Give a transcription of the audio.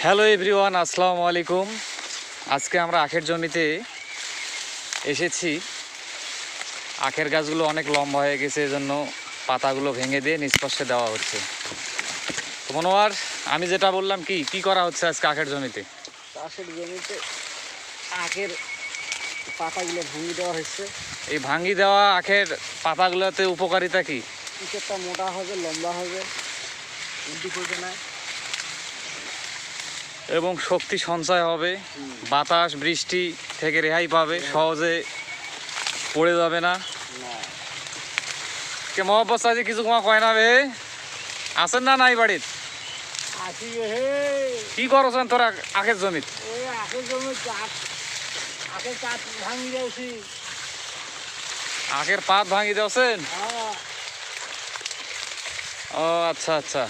Hello everyone, আসসালামু আলাইকুম। আজকে আমরা আখের জমিতে এসেছি। আখের গাছগুলো অনেক লম্বা হয়ে গেছে, এজন্য পাতাগুলো ভেঙে দিয়ে নিষ্কর্ষে দেওয়া হচ্ছে। তো মনোয়ার, আমি যেটা বললাম কি কি করা হচ্ছে আজকে আখের জমিতে? চাষের জমিতে আখের পাতাগুলো ভাঙিয়ে দেওয়া হচ্ছে। এই ভাঙি দেওয়া আখের পাতাগুলোতে উপকারিতা কি? কিছুটা মোটা হবে, লম্বা হবে, উদ্দি করবে না এবং শক্তি সঞ্চয় হবে, বাতাস বৃষ্টি থেকে রেহাই পাবে, সহজে পড়ে যাবে না। কে মহব্বত সাজি কিছু কয় না বে, আছেন না নাই বাড়ির? আসি হে। কি করছেন তোরা আখের জমিতে? ওই আখের জমি আখের কাঠ ভাঙি দিয়েছি। আখের পাত ভাঙি দিয়েছেন? হ্যাঁ, ও আচ্ছা আচ্ছা।